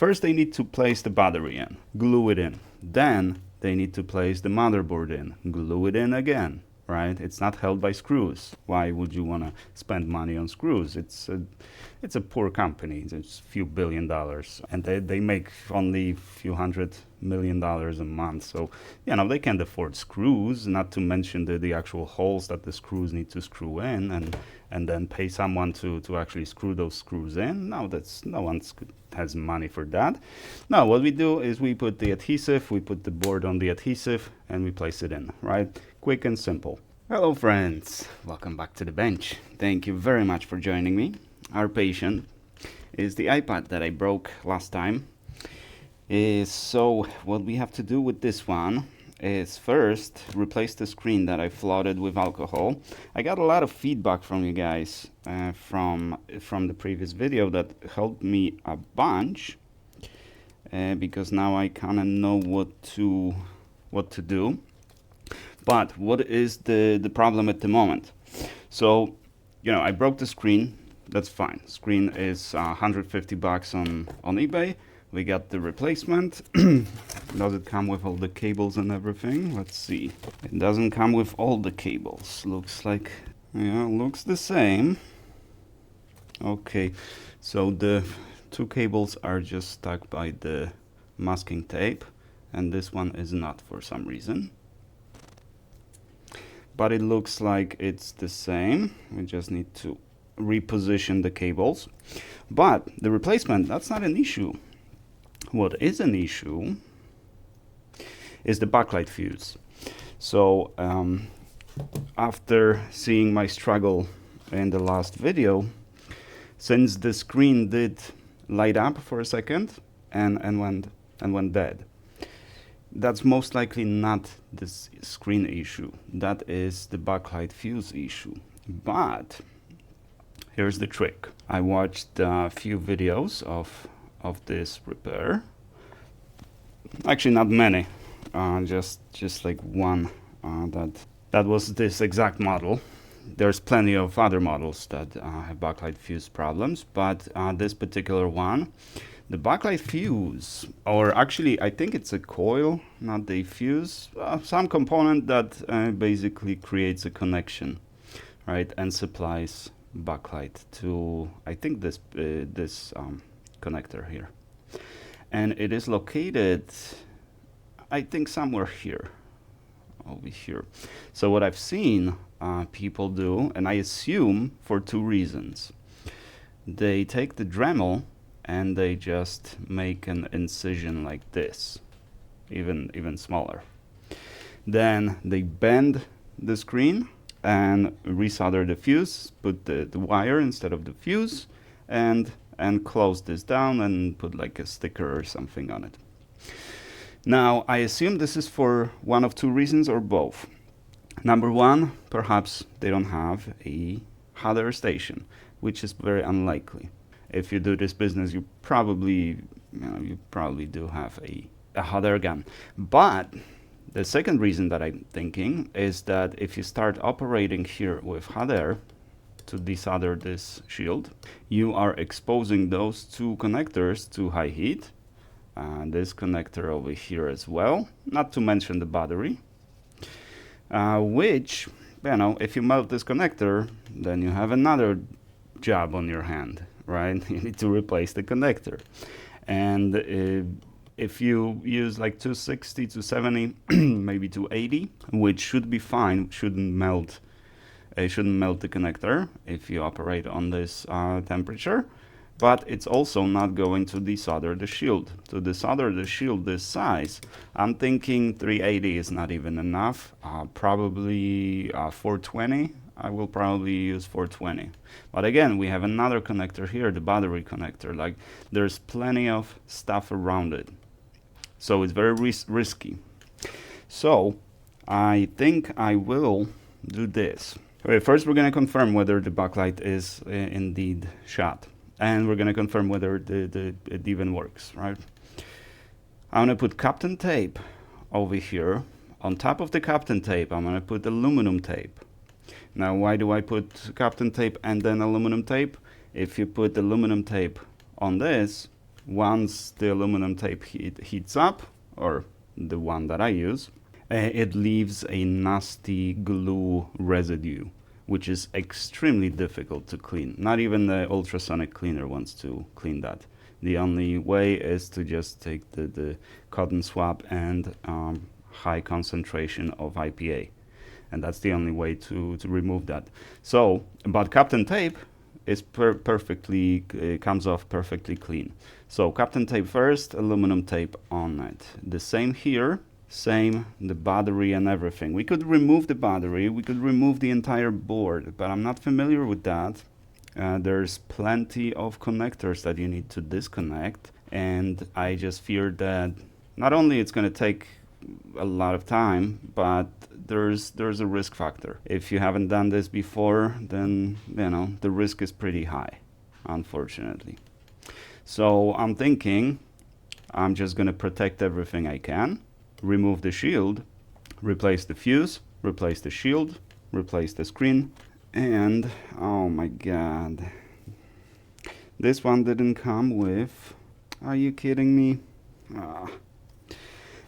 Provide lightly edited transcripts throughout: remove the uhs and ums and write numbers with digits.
First they need to place the battery in, glue it in. Then they need to place the motherboard in, glue it in again, right? It's not held by screws. Why would you want to spend money on screws? It's a poor company. It's a few $1 billion, and they make only a few $100 million a month. So, you know, they can't afford screws, not to mention the actual holes that the screws need to screw in, and then pay someone to actually screw those screws in. No, no one has money for that. No, what we do is we put the adhesive, we put the board on the adhesive, and we place it in, right? Quick and simple. Hello friends, welcome back to the bench. Thank you very much for joining me. Our patient is the iPad that I broke last time. So what we have to do with this one is first replace the screen that I flooded with alcohol. I got a lot of feedback from you guys from the previous video that helped me a bunch because now I kind of know what to do. But what is the problem at the moment? So, you know, I broke the screen. That's fine. Screen is $150 on eBay. We got the replacement. Does it come with all the cables and everything? Let's see. It doesn't come with all the cables. Looks like, yeah, looks the same. Okay, so the two cables are just stuck by the masking tape, and this one is not for some reason. But it looks like it's the same. We just need to reposition the cables. But the replacement, that's not an issue. What is an issue is the backlight fuse. So after seeing my struggle in the last video, since the screen did light up for a second and went dead, that's most likely not this screen issue. That is the backlight fuse issue. But here's the trick. I watched a few videos of this repair. Actually, not many. Just like one that was this exact model. There's plenty of other models that have backlight fuse problems, but this particular one, the backlight fuse, or actually I think it's a coil, not the fuse, some component that basically creates a connection, right, and supplies backlight to, I think, this connector here. And it is located, I think, somewhere here, over here. So what I've seen people do, and I assume for two reasons. They take the Dremel and they just make an incision like this, even smaller. Then they bend the screen and resolder the fuse, put the wire instead of the fuse, and close this down and put like a sticker or something on it. Now, I assume this is for one of two reasons or both. Number one, perhaps they don't have a hot air station, which is very unlikely. If you do this business, you probably do have a hot air gun. But the second reason that I'm thinking is that if you start operating here with hot air to desolder this shield, you are exposing those two connectors to high heat. This connector over here as well, not to mention the battery, which, you know, if you melt this connector, then you have another job on your hand, right? You need to replace the connector. And if you use like 260, 270, maybe 280, which should be fine, shouldn't melt the connector if you operate on this temperature. But it's also not going to desolder the shield. To desolder the shield this size, I'm thinking 380 is not even enough. Probably 420. I will probably use 420. But again, we have another connector here, the battery connector. Like, there's plenty of stuff around it. So it's very risky. So I think I will do this. Okay, first we're going to confirm whether the backlight is indeed shot. And we're going to confirm whether it even works, right? I'm going to put Kapton tape over here. On top of the Kapton tape, I'm going to put aluminum tape. Now, why do I put Kapton tape and then aluminum tape? If you put aluminum tape on this, once the aluminum tape heats up, or the one that I use, it leaves a nasty glue residue, which is extremely difficult to clean. Not even the ultrasonic cleaner wants to clean that. The only way is to just take the cotton swab and high concentration of IPA. And that's the only way to remove that. So, but Captain Tape is perfectly, comes off perfectly clean. So Captain Tape first, aluminum tape on it. The same here, same, the battery and everything. We could remove the battery, we could remove the entire board, but I'm not familiar with that. There's plenty of connectors that you need to disconnect, and I just fear that not only it's going to take a lot of time, but there's a risk factor. If you haven't done this before, then the risk is pretty high, unfortunately. So I'm thinking I'm just going to protect everything I can, remove the shield, replace the fuse, replace the shield, replace the screen, and oh my god, this one didn't come with, are you kidding me?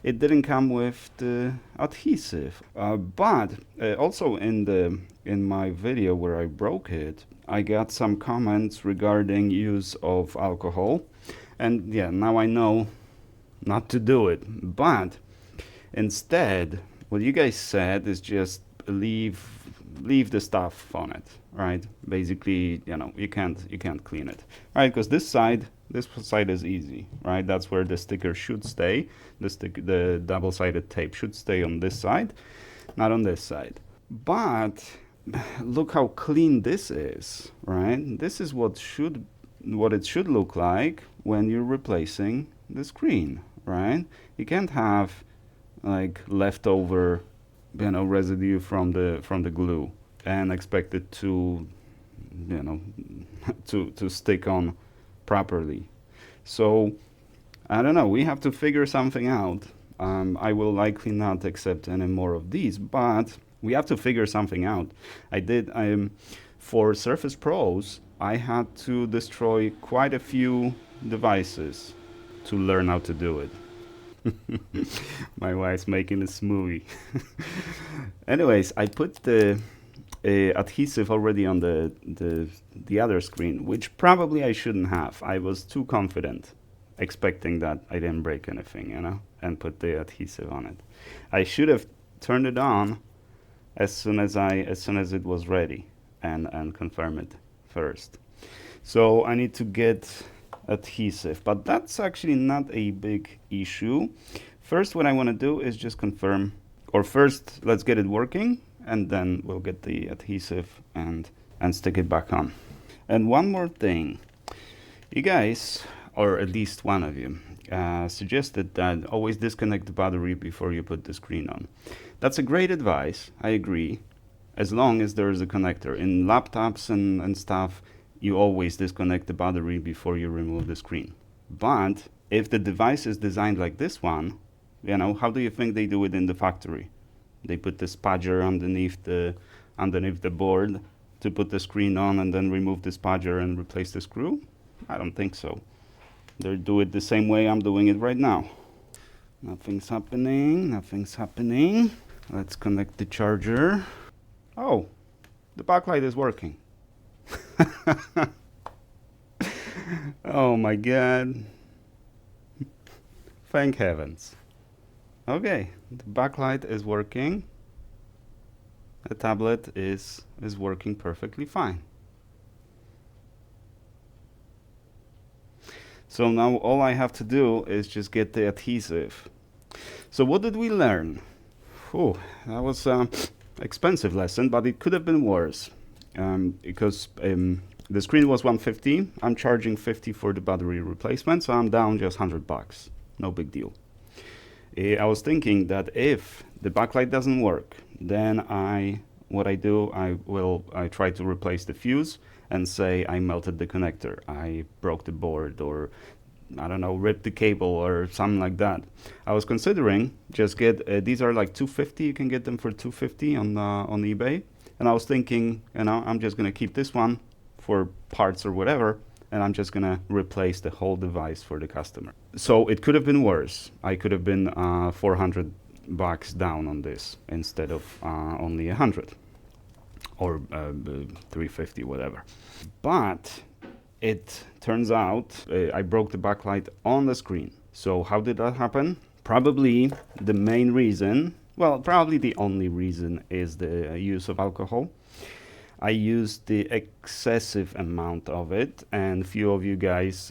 It didn't come with the adhesive, but also in my video where I broke it, I got some comments regarding use of alcohol, and yeah, now I know not to do it. But instead, what you guys said is just leave the stuff on it, right? Basically, you can't clean it, right? Because this side is easy, right? That's where the sticker should stay. The double-sided tape should stay on this side, not on this side. But look how clean this is, right? This is what it should look like when you're replacing the screen, right? You can't have like leftover residue from the glue and expect it to to stick on properly. So I don't know, we have to figure something out. I will likely not accept any more of these, but we have to figure something out. For Surface Pros, I had to destroy quite a few devices to learn how to do it. My wife's making a smoothie. Anyways, I put the adhesive already on the other screen, which probably I shouldn't have. I was too confident, expecting that I didn't break anything, and put the adhesive on it. I should have turned it on as soon as it was ready, and confirm it first. So I need to get adhesive, but that's actually not a big issue. First, what I want to do is just confirm, or first let's get it working, and then we'll get the adhesive and stick it back on. And one more thing, you guys, or at least one of you, suggested that always disconnect the battery before you put the screen on. That's a great advice, I agree, as long as there is a connector. In laptops and stuff, you always disconnect the battery before you remove the screen. But if the device is designed like this one, how do you think they do it in the factory? They put the spudger underneath the board to put the screen on and then remove the spudger and replace the screw? I don't think so. They do it the same way I'm doing it right now. Nothing's happening, nothing's happening. Let's connect the charger. Oh, the backlight is working. Oh my god. Thank heavens. Okay, the backlight is working. The tablet is working perfectly fine. So now all I have to do is just get the adhesive. So what did we learn? Oh, that was an expensive lesson, but it could have been worse. Because the screen was $150. I'm charging $50 for the battery replacement, so I'm down just $100. No big deal. I was thinking that if the backlight doesn't work, then I try to replace the fuse and say I melted the connector, I broke the board, or I don't know, ripped the cable or something like that. I was considering just get these are like $250. You can get them for $250 on eBay. And I was thinking, I'm just gonna keep this one for parts or whatever, and I'm just gonna replace the whole device for the customer. So it could have been worse. I could have been $400 down on this instead of only 100 or 350, whatever. But it turns out I broke the backlight on the screen. So how did that happen? Probably the main reason, well, probably the only reason, is the use of alcohol. I used the excessive amount of it, and a few of you guys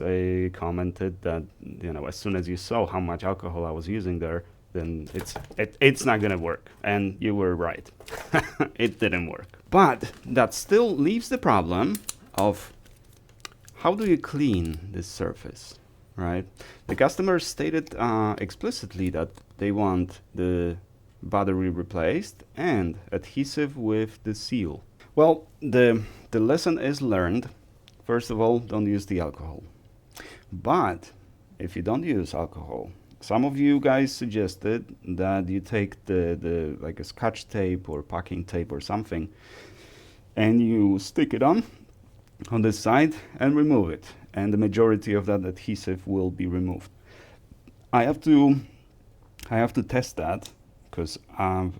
commented that, you know, as soon as you saw how much alcohol I was using there, then it's not gonna work. And you were right. It didn't work. But that still leaves the problem of how do you clean this surface, right? The customer stated explicitly that they want the battery replaced and adhesive with the seal. Well, the lesson is learned. First of all, don't use the alcohol. But if you don't use alcohol, some of you guys suggested that you take the like a Scotch tape or packing tape or something, and you stick it on this side and remove it, and the majority of that adhesive will be removed. I have to test that because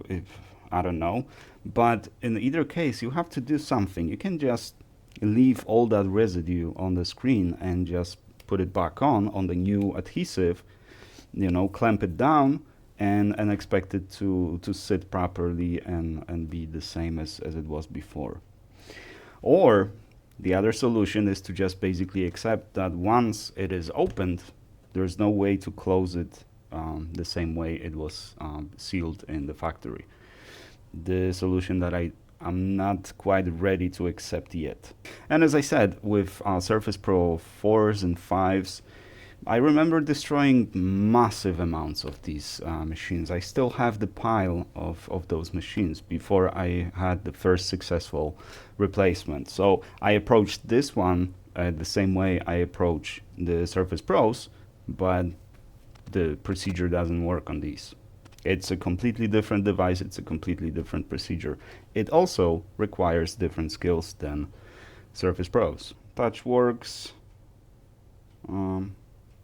if I don't know. But in either case, you have to do something. You can just leave all that residue on the screen and just put it back on the new adhesive, you know, clamp it down and expect it to sit properly and be the same as it was before. Or the other solution is to just basically accept that once it is opened, there's no way to close it the same way it was sealed in the factory. The solution that I'm not quite ready to accept yet. And as I said, with Surface Pro 4s and 5s, I remember destroying massive amounts of these machines. I still have the pile of those machines before I had the first successful replacement. So I approached this one the same way I approach the Surface Pros, but the procedure doesn't work on these. It's a completely different device. It's a completely different procedure. It also requires different skills than Surface Pros. Touch works.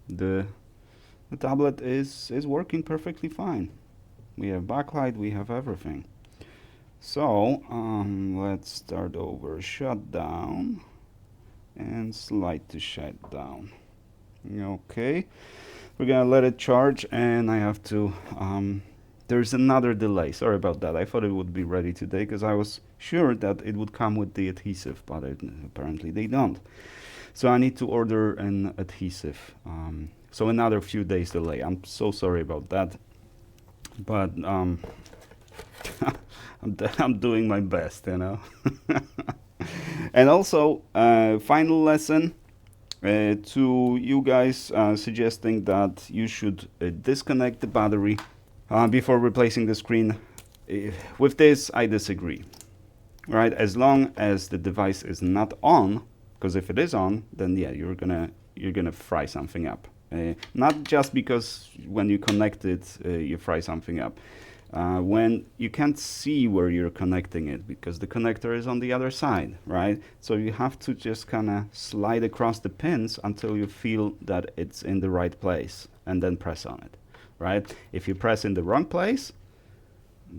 The tablet is working perfectly fine. We have backlight. We have everything. So let's start over. Shut down and slide to shut down. Okay. We're gonna let it charge, and I have to there's another delay. Sorry about that. I thought it would be ready today because I was sure that it would come with the adhesive, but apparently they don't. So I need to order an adhesive. So another few days delay. I'm so sorry about that, but I'm doing my best, you know. And also, final lesson. To you guys suggesting that you should disconnect the battery before replacing the screen. With this, I disagree. Right? As long as the device is not on, because if it is on, then yeah, you're gonna fry something up. Not just because when you connect it, you fry something up. When you can't see where you're connecting it because the connector is on the other side, right? So you have to just kind of slide across the pins until you feel that it's in the right place and then press on it, right? If you press in the wrong place,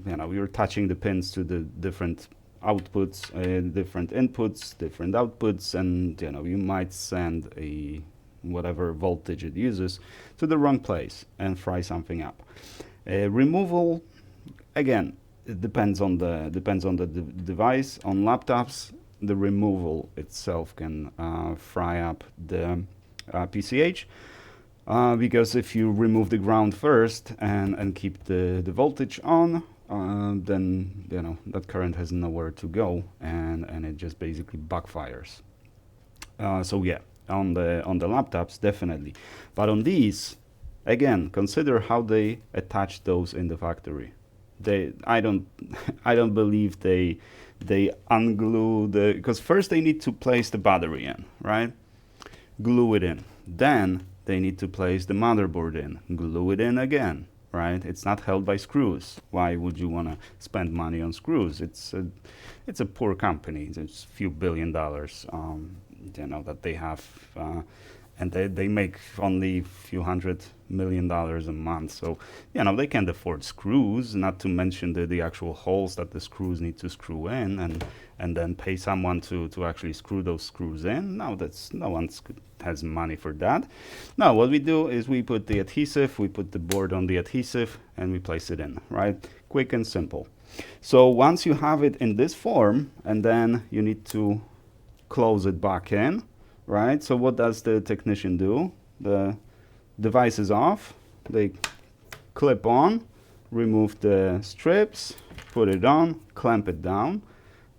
you know, you're touching the pins to the different outputs, different inputs, different outputs, and you know, you might send a whatever voltage it uses to the wrong place and fry something up. Removal, again, it depends on the device. On laptops, the removal itself can fry up the PCH because if you remove the ground first and keep the voltage on, then you know that current has nowhere to go and it just basically backfires. So yeah, on the laptops definitely, but on these, again, consider how they attach those in the factory. I don't believe they unglue the, because first they need to place the battery in, right? Glue it in. Then they need to place the motherboard in, glue it in again, right? It's not held by screws. Why would you want to spend money on screws? It's a poor company. It's a few $1 billion. you know, that they have, and they make only a few $100 million a month. So, you know, they can't afford screws, not to mention the actual holes that the screws need to screw in, and then pay someone to actually screw those screws in. No, no one has money for that. No, what we do is we put the adhesive, we put the board on the adhesive, and we place it in, right? Quick and simple. So once you have it in this form, and then you need to close it back in, right? So what does the technician do? The device is off, they clip on, remove the strips, put it on, clamp it down,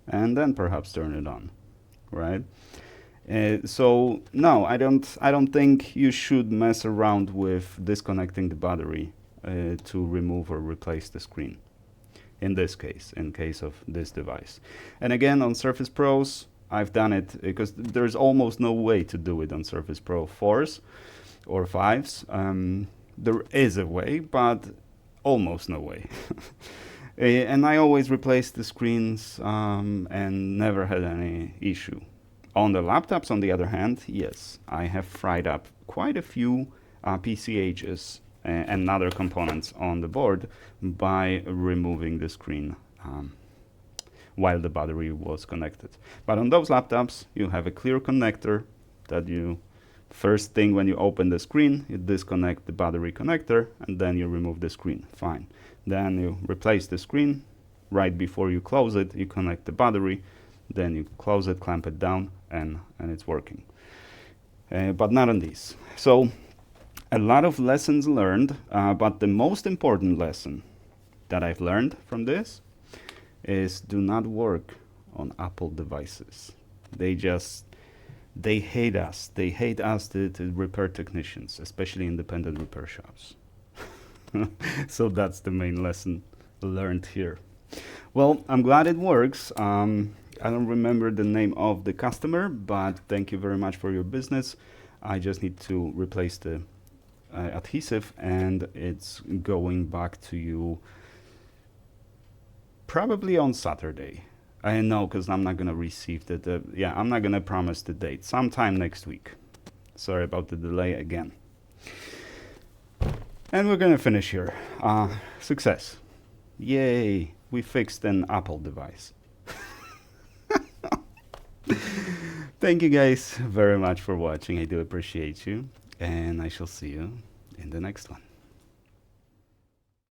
and then perhaps turn it on, right? So no, I don't think you should mess around with disconnecting the battery to remove or replace the screen. In this case, in case of this device. And again, on Surface Pros, I've done it because there's almost no way to do it on Surface Pro 4s or 5s. There is a way, but almost no way. And I always replaced the screens and never had any issue. On the laptops, on the other hand, yes, I have fried up quite a few PCHs and other components on the board by removing the screen while the battery was connected. But on those laptops, you have a clear connector that you, first thing when you open the screen, you disconnect the battery connector, and then you remove the screen. Fine. Then you replace the screen. Right before you close it, you connect the battery, then you close it, clamp it down, and it's working. But not on these. So a lot of lessons learned, but the most important lesson that I've learned from this is do not work on Apple devices. They hate us. They hate us, the repair technicians, especially independent repair shops. So that's the main lesson learned here. Well, I'm glad it works. I don't remember the name of the customer, but thank you very much for your business. I just need to replace the adhesive, and it's going back to you probably on Saturday. I know, because I'm not going to receive yeah, I'm not going to promise the date. Sometime next week. Sorry about the delay again. And we're going to finish here. Success. Yay. We fixed an Apple device. Thank you guys very much for watching. I do appreciate you. And I shall see you in the next one.